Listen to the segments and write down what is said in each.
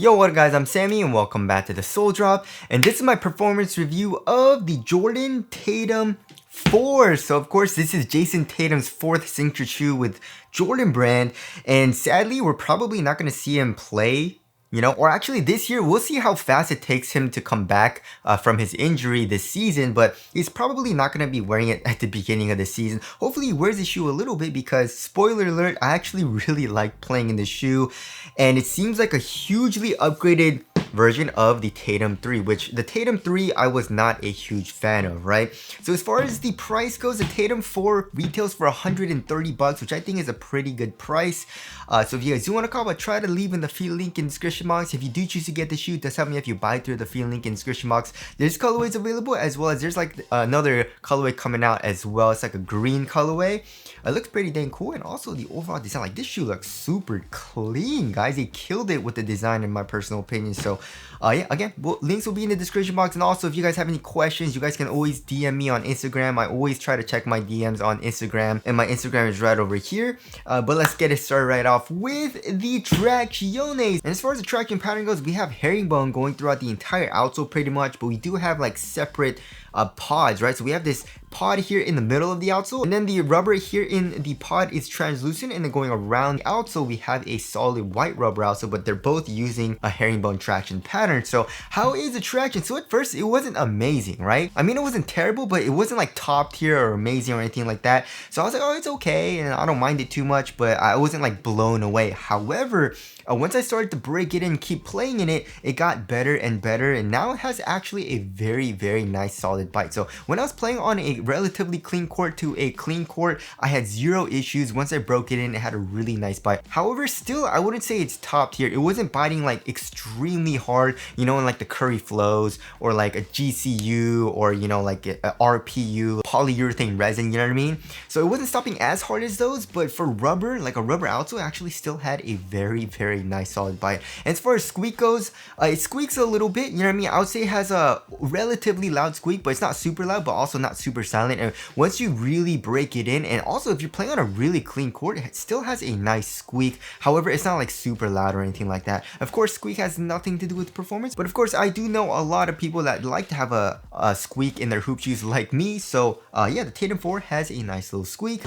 Yo, what up guys, I'm Sammy and welcome back to the Soul Drop, and this is my performance review of the Jordan Tatum 4. So of course this is Jayson Tatum's 4th signature shoe with Jordan brand, and sadly we're probably not going to see him play, or actually this year. We'll see how fast it takes him to come back from his injury this season, but he's probably not going to be wearing it at the beginning of the season. Hopefully he wears the shoe a little bit because, spoiler alert, I actually really like playing in the shoe, and it seems like a hugely upgraded version of the Tatum 3, which the Tatum 3 I was not a huge fan of, right? So as far as the price goes, the Tatum 4 retails for $130, which I think is a pretty good price. So if you guys do want to call, but try to leave in the free link in the description box. If you do choose to get the shoe, it does help me if you buy through the free link in the description box. There's colorways available, as well as there's like another colorway coming out as well. It's like a green colorway. It looks pretty dang cool, and also the overall design, like this shoe looks super clean, guys. They killed it with the design in my personal opinion. So yeah, again, links will be in the description box, and also if you guys have any questions, you guys can always DM me on Instagram. I always try to check my DMs on Instagram, and my Instagram is right over here. But let's get it started right off with the tracciones. And as far as the traction pattern goes, we have herringbone going throughout the entire outsole pretty much, but we do have like separate pods, right? So we have this pod here in the middle of the outsole, and then the rubber here in the pod is translucent, and then going around the outsole we have a solid white rubber outsole, but they're both using a herringbone traction pattern. So how is the traction? So at first it wasn't amazing, right? I mean, it wasn't terrible, but it wasn't like top tier or amazing or anything like that. So I was like, oh, it's okay, and I don't mind it too much, but I wasn't like blown away. However, once I started to break it and keep playing in it, it got better and better, and now it has actually a very, very nice solid bite. So when I was playing on a relatively clean court to a clean court, I had zero issues. Once I broke it in, it had a really nice bite. However, still, I wouldn't say it's top tier. It wasn't biting like extremely hard, in like the Curry Flows or like a GCU or, like a RPU, polyurethane resin, you know what I mean? So it wasn't stopping as hard as those, but for rubber, like a rubber outsole, actually still had a very, very nice solid bite. And as far as squeak goes, it squeaks a little bit, you know what I mean? I would say it has a relatively loud squeak, but it's not super loud, but also not super silent. And once you really break it in, and also if you're playing on a really clean court, it still has a nice squeak. However, it's not like super loud or anything like that. Of course, squeak has nothing to do with performance, but of course I do know a lot of people that like to have a squeak in their hoop shoes like me. So yeah, the Tatum 4 has a nice little squeak.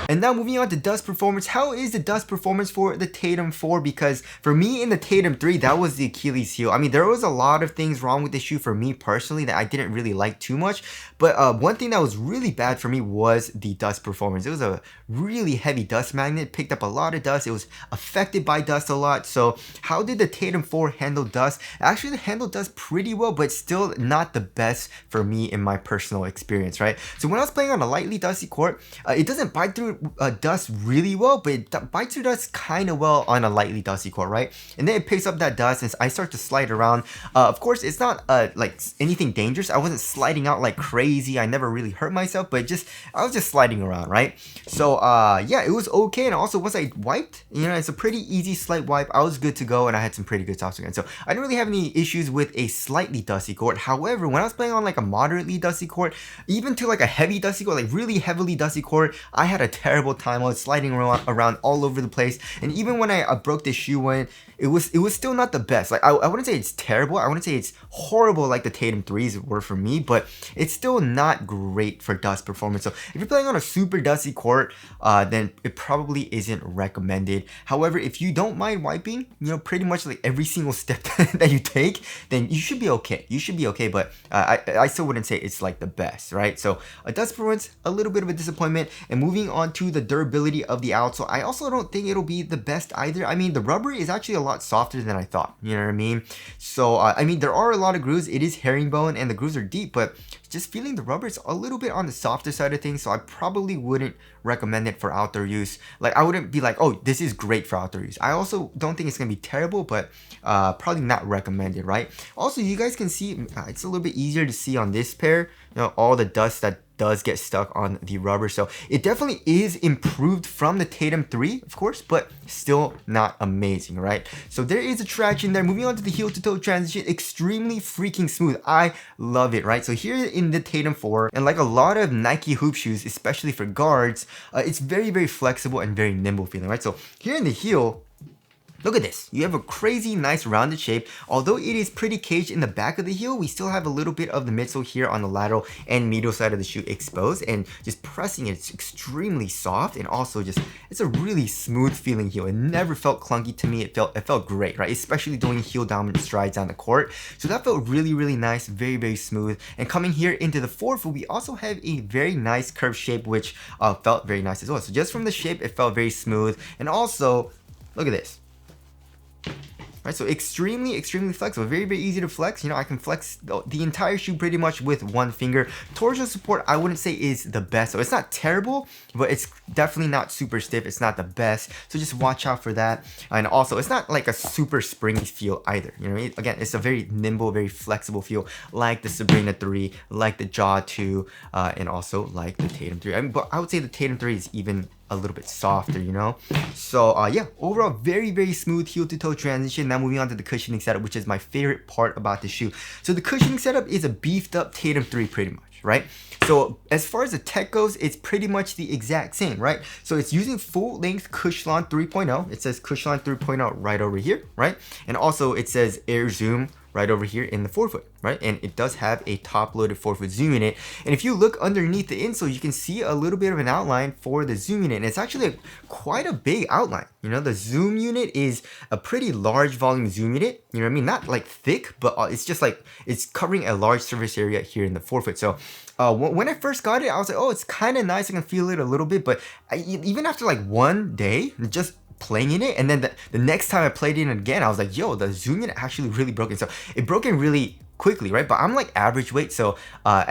And now moving on to dust performance. How is the dust performance for the Tatum 4? Because for me in the Tatum 3, that was the Achilles heel. I mean, there was a lot of things wrong with the shoe for me personally that I didn't really like too much. But one thing that was really bad for me was the dust performance. It was a really heavy dust magnet. It picked up a lot of dust. It was affected by dust a lot. So how did the Tatum 4 handle dust? Actually, it handled dust pretty well, but still not the best for me in my personal experience, right? So when I was playing on a lightly dusty court, it doesn't bite through dust really well, but it bites through dust kind of well on a lightly dusty court, right? And then it picks up that dust and I start to slide around. Of course, it's not like anything dangerous. I wasn't sliding out like crazy. I never really hurt myself, but I was just sliding around, right? So yeah, it was okay. And also once I wiped, it's a pretty easy slight wipe. I was good to go, and I had some pretty good tops again. So I didn't really have any issues with a slightly dusty court. However, when I was playing on like a moderately dusty court, even to like a heavy dusty court, like really heavily dusty court, I had a terrible time. I was sliding around all over the place, and even when I broke the shoe in, it was still not the best. Like I wouldn't say it's terrible, I wouldn't say it's horrible like the Tatum 3s were for me, but it's still not great for dust performance. So if you're playing on a super dusty court, then it probably isn't recommended. However, if you don't mind wiping, pretty much like every single step that you take, then you should be okay. You should be okay, but I still wouldn't say it's like the best, right? So dust performance, a little bit of a disappointment. And moving on to the durability of the outsole, I also don't think it'll be the best either. I mean, the rubber is actually a lot softer than I thought, you know what I mean? So I mean, there are a lot of grooves. It is herringbone and the grooves are deep, but just feeling the rubber is a little bit on the softer side of things, so I probably wouldn't recommend it for outdoor use. Like I wouldn't be like, oh, this is great for outdoor use. I also don't think it's gonna be terrible, but probably not recommended, right? Also, you guys can see it's a little bit easier to see on this pair, all the dust that does get stuck on the rubber. So it definitely is improved from the Tatum 3, of course, but still not amazing, right? So there is a traction there. Moving on to the heel to toe transition, extremely freaking smooth. I love it, right? So here in the Tatum 4, and like a lot of Nike hoop shoes, especially for guards, it's very, very flexible and very nimble feeling, right? So here in the heel, look at this. You have a crazy nice rounded shape. Although it is pretty caged in the back of the heel, we still have a little bit of the midsole here on the lateral and medial side of the shoe exposed, and just pressing it, it's extremely soft, and also just, it's a really smooth feeling heel. It never felt clunky to me. It felt great, right? Especially doing heel dominant strides down the court. So that felt really, really nice, very, very smooth. And coming here into the forefoot, we also have a very nice curved shape, which felt very nice as well. So just from the shape, it felt very smooth. And also, look at this. Right, so extremely, extremely flexible, very, very easy to flex. You know, I can flex the entire shoe pretty much with one finger. Torsion support, I wouldn't say is the best. So it's not terrible, but it's definitely not super stiff. It's not the best. So just watch out for that. And also, it's not like a super springy feel either. You know what I mean? Again, it's a very nimble, very flexible feel, like the Sabrina 3, like the Jaw 2, and also like the Tatum 3. I mean, but I would say the Tatum 3 is even a little bit softer, you know? So yeah, overall very, very smooth heel to toe transition. Now moving on to the cushioning setup, which is my favorite part about the shoe. So the cushioning setup is a beefed up Tatum 3 pretty much, right? So as far as the tech goes, it's pretty much the exact same, right? So it's using full length Cushlon 3.0. It says Cushlon 3.0 right over here, right? And also it says Air Zoom right over here in the forefoot, right? And it does have a top-loaded forefoot zoom unit. And if you look underneath the insole, you can see a little bit of an outline for the zoom unit. And it's actually quite a big outline. You know, the zoom unit is a pretty large volume zoom unit. You know what I mean? Not like thick, but it's just like, it's covering a large surface area here in the forefoot. So when I first got it, I was like, oh, it's kind of nice. I can feel it a little bit. But even after like one day, just playing in it, and then the next time I played it again, I was like, yo, the zoom unit actually really broken. So it broke in really quickly, right? But I'm like average weight, so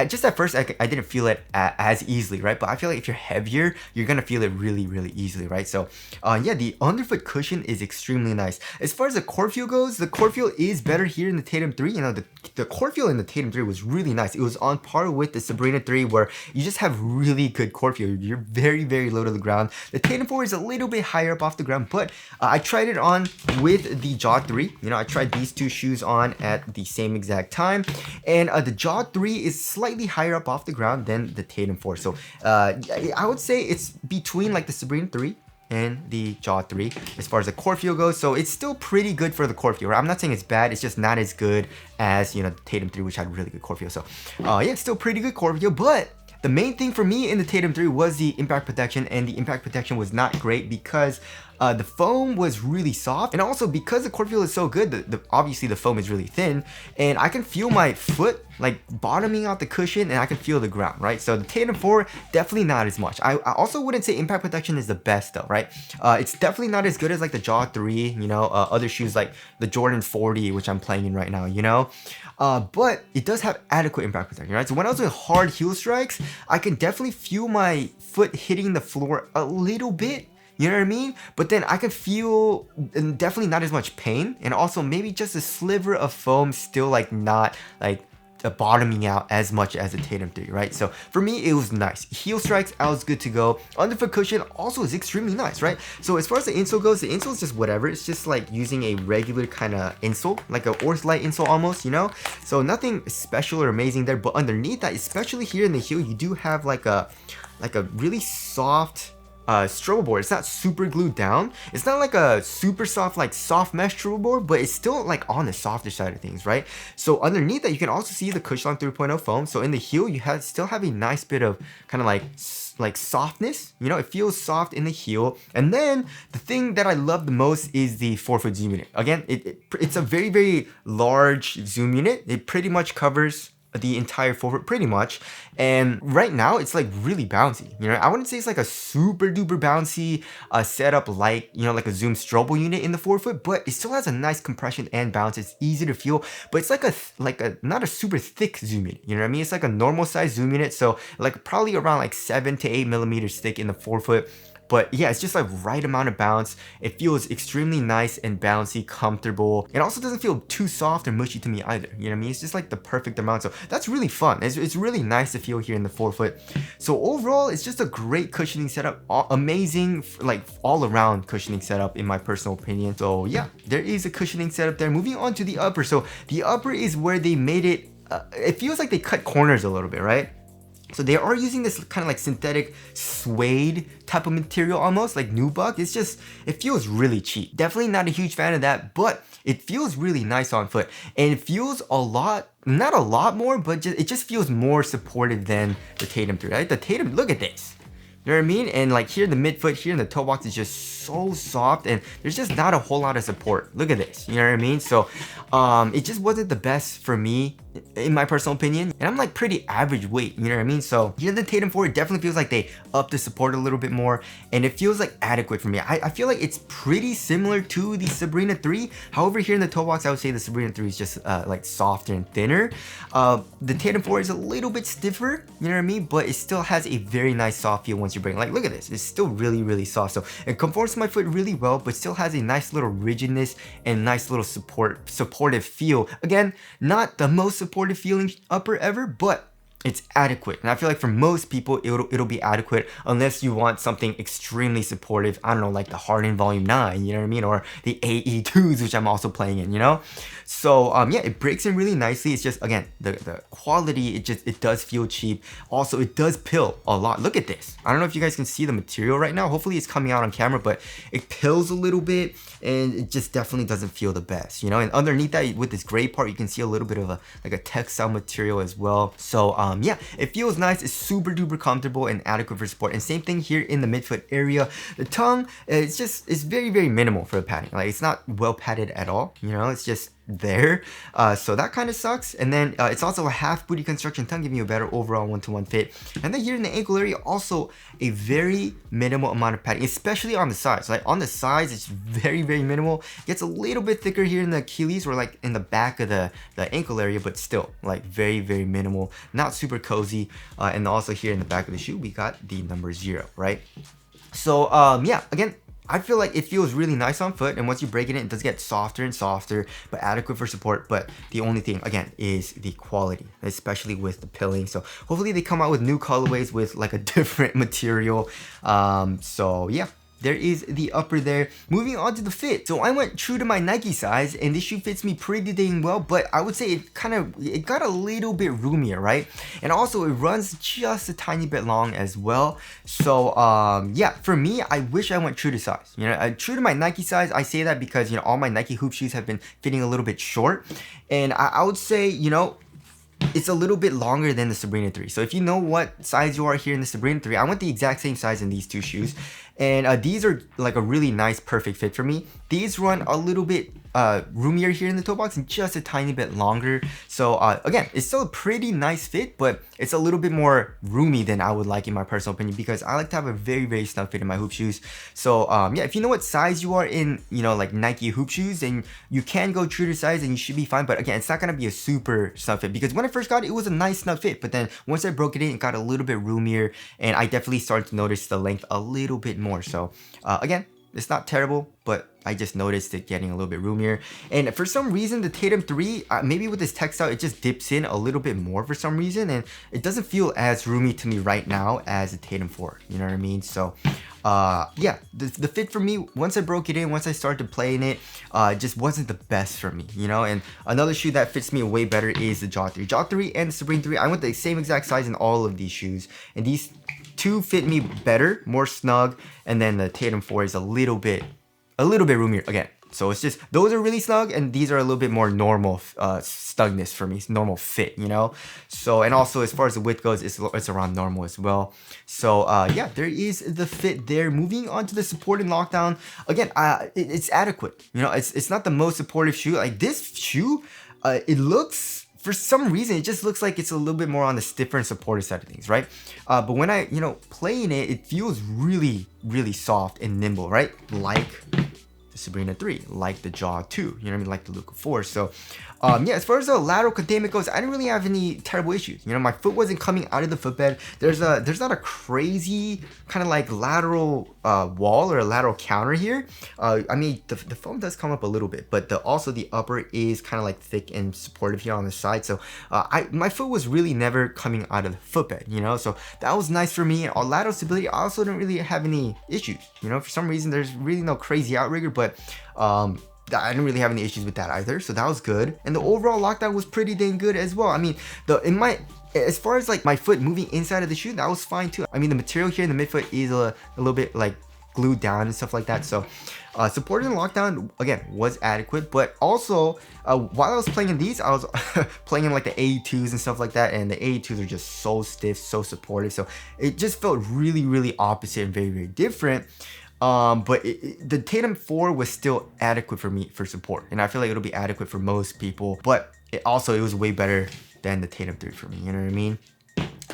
just at first I didn't feel it as easily, right? But I feel like if you're heavier, you're gonna feel it really, really easily, right? So yeah, the underfoot cushion is extremely nice. As far as the core feel goes, the core feel is better here in the Tatum 3. You know, the core feel in the Tatum 3 was really nice. It was on par with the Sabrina 3, where you just have really good core feel. You're very, very low to the ground. The Tatum 4 is a little bit higher up off the ground, but I tried it on with the Jaw 3. You know, I tried these two shoes on at the same exact time, and the Jaw 3 is slightly higher up off the ground than the Tatum 4. So I would say it's between like the Sabrina 3 and the Jaw 3 as far as the core feel goes. So it's still pretty good for the core feel, right? I'm not saying it's bad, it's just not as good as, you know, the Tatum 3, which had really good core feel. So yeah, still pretty good core feel, but the main thing for me in the Tatum 3 was the impact protection, and the impact protection was not great because the foam was really soft, and also because the core feel is so good, obviously the foam is really thin, and I can feel my foot like bottoming out the cushion, and I can feel the ground, right? So the Tatum 4, definitely not as much. I also wouldn't say impact protection is the best though, right? It's definitely not as good as like the Jaw 3, you know, other shoes like the Jordan 40, which I'm playing in right now, you know? But it does have adequate impact protection, right? So when I was doing hard heel strikes, I can definitely feel my foot hitting the floor a little bit, you know what I mean? But then I can feel definitely not as much pain, and also maybe just a sliver of foam still like not like bottoming out as much as a Tatum 3, right? So for me, it was nice. Heel strikes, I was good to go. Underfoot cushion also is extremely nice, right? So as far as the insole goes, the insole is just whatever. It's just like using a regular kind of insole, like a Ortholite insole almost, you know? So nothing special or amazing there, but underneath that, especially here in the heel, you do have like a really soft strobo board. It's not super glued down. It's not like a super soft, like soft mesh strobo board, but it's still like on the softer side of things, right? So underneath that, you can also see the Cushlon 3.0 foam. So in the heel, you still have a nice bit of kind of like softness, you know, it feels soft in the heel. And then the thing that I love the most is the forefoot zoom unit. Again, it's a very, very large zoom unit. It pretty much covers the entire forefoot pretty much, and right now it's like really bouncy, you know. I wouldn't say it's like a super duper bouncy setup like, you know, like a Zoom strobo unit in the forefoot, but it still has a nice compression and bounce. It's easy to feel, but it's like a not a super thick zoom unit, you know what I mean? It's like a normal size zoom unit, so like probably around like 7 to 8 millimeters thick in the forefoot. But yeah, it's just like right amount of bounce. It feels extremely nice and bouncy, comfortable. It also doesn't feel too soft or mushy to me either. You know what I mean? It's just like the perfect amount. So that's really fun. It's really nice to feel here in the forefoot. So overall, it's just a great cushioning setup. Amazing, like all around cushioning setup in my personal opinion. So yeah, there is a cushioning setup there. Moving on to the upper. So the upper is where they made it, it feels like they cut corners a little bit, right? So they are using this kind of like synthetic suede type of material almost, like nubuck. It's just, it feels really cheap. Definitely not a huge fan of that, but it feels really nice on foot. And it feels a lot, not a lot more, but it just feels more supportive than the Tatum 3, right? The Tatum, look at this. You know what I mean? And like here in the midfoot, here in the toe box is just so soft and there's just not a whole lot of support. Look at this, you know what I mean? So it just wasn't the best for me in my personal opinion. And I'm like pretty average weight, you know what I mean? So here in the Tatum 4, it definitely feels like they upped the support a little bit more and it feels like adequate for me. I feel like it's pretty similar to the Sabrina 3. However, here in the toe box, I would say the Sabrina 3 is just like softer and thinner. The Tatum 4 is a little bit stiffer, you know what I mean? But it still has a very nice soft feel once you bring it. Like, look at this. It's still really, really soft. So it conforms to my foot really well, but still has a nice little rigidness and nice little supportive feel. Again, not the most supportive feeling upper ever, but it's adequate. And I feel like for most people, it'll be adequate unless you want something extremely supportive. I don't know, like the Harden Volume 9, you know what I mean? Or the AE2s, which I'm also playing in, you know? So yeah, it breaks in really nicely. It's just, again, the quality, it does feel cheap. Also, it does pill a lot. Look at this. I don't know if you guys can see the material right now. Hopefully it's coming out on camera, but it pills a little bit and it just definitely doesn't feel the best, you know? And underneath that, with this gray part, you can see a little bit of a textile material as well. So yeah, it feels nice. It's super duper comfortable and adequate for support. And same thing here in the midfoot area. The tongue, it's very, very minimal for the padding. Like, it's not well padded at all, you know? It's just there. So that kind of sucks. And then it's also a half booty construction tongue, giving you a better overall one-to-one fit. And then here in the ankle area, also a very minimal amount of padding, especially on the sides. Like on the sides, it's very, very minimal. Gets a little bit thicker here in the Achilles or like in the back of the ankle area, but still like very, very minimal, not super cozy. And also here in the back of the shoe, we got the number 0, right? So yeah, again, I feel like it feels really nice on foot, and once you break it in, it does get softer and softer, but adequate for support. But the only thing, again, is the quality, especially with the pilling. So hopefully they come out with new colorways with like a different material. So yeah, there is the upper there. Moving on to the fit. So I went true to my Nike size, and this shoe fits me pretty dang well, but I would say it got a little bit roomier, right? And also it runs just a tiny bit long as well. So yeah, for me, I wish I went true to size. You know, true to my Nike size. I say that because, you know, all my Nike hoop shoes have been fitting a little bit short, and I would say, you know, it's a little bit longer than the Sabrina 3. So if you know what size you are here in the Sabrina 3, I went the exact same size in these two shoes. And these are like a really nice, perfect fit for me. These run a little bit roomier here in the toe box and just a tiny bit longer. So again, it's still a pretty nice fit, but it's a little bit more roomy than I would like in my personal opinion, because I like to have a very, very snug fit in my hoop shoes. So yeah, if you know what size you are in, you know, like Nike hoop shoes, then you can go true to size and you should be fine. But again, it's not gonna be a super snug fit, because when I first got it, it was a nice snug fit, but then once I broke it in, it got a little bit roomier, and I definitely started to notice the length a little bit more. So again, it's not terrible, but I just noticed it getting a little bit roomier. And for some reason, the Tatum 3, maybe with this textile, it just dips in a little bit more for some reason, and it doesn't feel as roomy to me right now as the Tatum 4, you know what I mean? So yeah, the fit for me, once I broke it in, once I started playing it, it just wasn't the best for me, you know? And another shoe that fits me way better is the Jaw 3. Jaw 3 and the Sabrina 3, I went the same exact size in all of these shoes, and these two fit me better, more snug, and then the Tatum 4 is a little bit roomier again. So it's just, those are really snug, and these are a little bit more normal snugness for me, normal fit, you know? So, and also as far as the width goes, it's around normal as well. So yeah, there is the fit there. Moving on to the support and lockdown, again, it's adequate. You know, it's not the most supportive shoe. Like this shoe, it looks, for some reason, it just looks like it's a little bit more on the stiffer and supportive side of things, right? But when I, you know, play in it, it feels really, really soft and nimble, right? Like the the Sabrina 3, like the Jaw 2, you know what I mean, like the Luka 4. So yeah, as far as the lateral containment goes, I didn't really have any terrible issues. You know, my foot wasn't coming out of the footbed. There's not a crazy kind of like lateral wall or a lateral counter here. I mean, the foam does come up a little bit, but also the upper is kind of like thick and supportive here on the side. So my foot was really never coming out of the footbed, you know, so that was nice for me. On lateral stability, I also didn't really have any issues. You know, for some reason, there's really no crazy outrigger, but I didn't really have any issues with that either, so that was good. And the overall lockdown was pretty dang good as well. I mean, as far as like my foot moving inside of the shoe, that was fine too. I mean, the material here in the midfoot is a little bit like glued down and stuff like that. So support in lockdown again was adequate, but also while I was playing in these, I was playing in like the A2s and stuff like that, and the A2s are just so stiff, so supportive. So it just felt really opposite and very different. But the Tatum 4 was still adequate for me for support, and I feel like it'll be adequate for most people, but it was way better than the Tatum 3 for me, you know what I mean?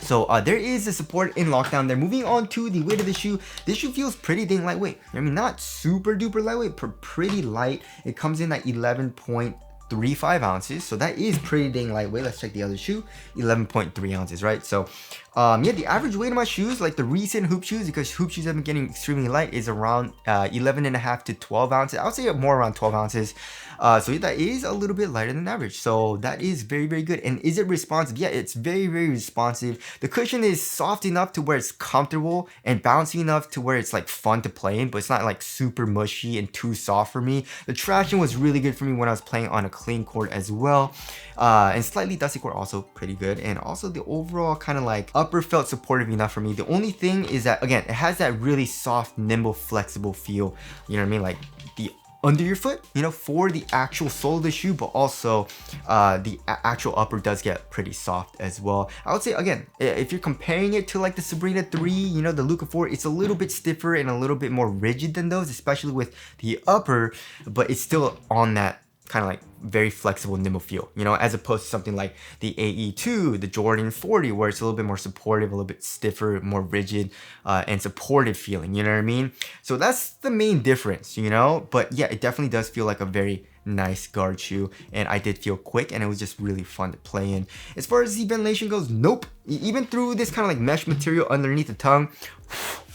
So there is the support in lockdown there. Moving on to the weight of the shoe. This shoe feels pretty dang lightweight. I mean, not super duper lightweight, but pretty light. It comes in at 11.35 ounces, so that is pretty dang lightweight. Let's check the other shoe. 11.3 ounces, right? So yeah, the average weight of my shoes, like the recent hoop shoes, because hoop shoes have been getting extremely light, is around 11.5 to 12 ounces. I would say more around 12 ounces. So yeah, that is a little bit lighter than average. So that is very good. And is it responsive? Yeah, it's very responsive. The cushion is soft enough to where it's comfortable and bouncy enough to where it's like fun to play in, but it's not like super mushy and too soft for me. The traction was really good for me when I was playing on a clean court as well. And slightly dusty court, also pretty good. And also the overall kind of like upper felt supportive enough for me. The only thing is that, again, it has that really soft, nimble, flexible feel. You know what I mean? Like the under your foot, you know, for the actual sole of the shoe, but also the actual upper does get pretty soft as well. I would say, again, if you're comparing it to like the Sabrina 3, you know, the Luka 4, it's a little bit stiffer and a little bit more rigid than those, especially with the upper, but it's still on that kind of like very flexible, nimble feel, you know, as opposed to something like the AE2, the Jordan 40, where it's a little bit more supportive, a little bit stiffer, more rigid, and supportive feeling, you know what I mean? So that's the main difference, you know? But yeah, it definitely does feel like a very nice guard shoe, and I did feel quick, and it was just really fun to play in. As far as the ventilation goes, nope. Even through this kind of like mesh material underneath the tongue,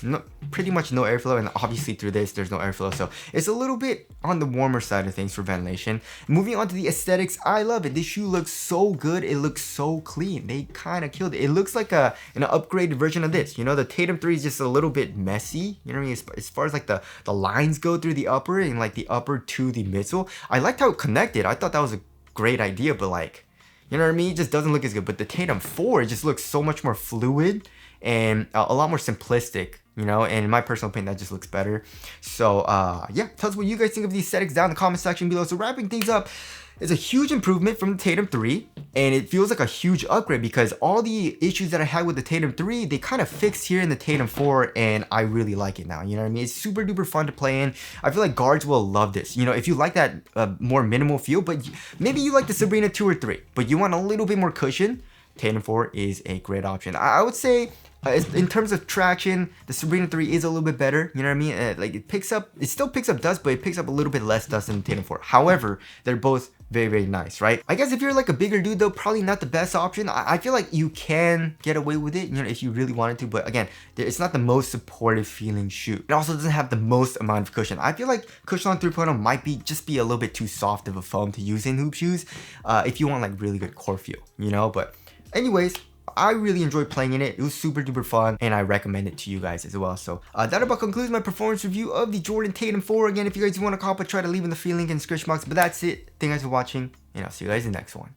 no, pretty much no airflow, and obviously through this there's no airflow, so it's a little bit on the warmer side of things for ventilation. Moving on to the aesthetics, I love it. This shoe looks so good. It looks so clean. They kind of killed it. It looks like an upgraded version of this. You know, the Tatum 3 is just a little bit messy, you know what I mean, as far as like the lines go through the upper and like the upper to the midsole. I liked how it connected. I thought that was a great idea, but like, you know what I mean, it just doesn't look as good. But the Tatum 4, it just looks so much more fluid and a lot more simplistic, you know, and in my personal opinion, that just looks better. So yeah, tell us what you guys think of the aesthetics down in the comment section below. So wrapping things up, it's a huge improvement from the Tatum 3, and it feels like a huge upgrade because all the issues that I had with the Tatum 3, they kind of fixed here in the Tatum 4, and I really like it now, you know what I mean? It's super duper fun to play in. I feel like guards will love this, you know, if you like that more minimal feel, but maybe you like the Sabrina 2 or 3, but you want a little bit more cushion, Tatum 4 is a great option. I would say in terms of traction, the Sabrina 3 is a little bit better, you know what I mean? Like it still picks up dust, but it picks up a little bit less dust than the Tatum 4. However, they're both very nice, right? I guess if you're like a bigger dude though, probably not the best option. I feel like you can get away with it, you know, if you really wanted to, but again, it's not the most supportive feeling shoe. It also doesn't have the most amount of cushion. I feel like Cushion 3.0 might just be a little bit too soft of a foam to use in hoop shoes if you want like really good core feel, you know? But anyways, I really enjoyed playing in it. It was super duper fun, and I recommend it to you guys as well. So that about concludes my performance review of the Jordan Tatum 4. Again, if you guys want to cop it, try to leave in the free link in the description box. But that's it. Thank you guys for watching, and I'll see you guys in the next one.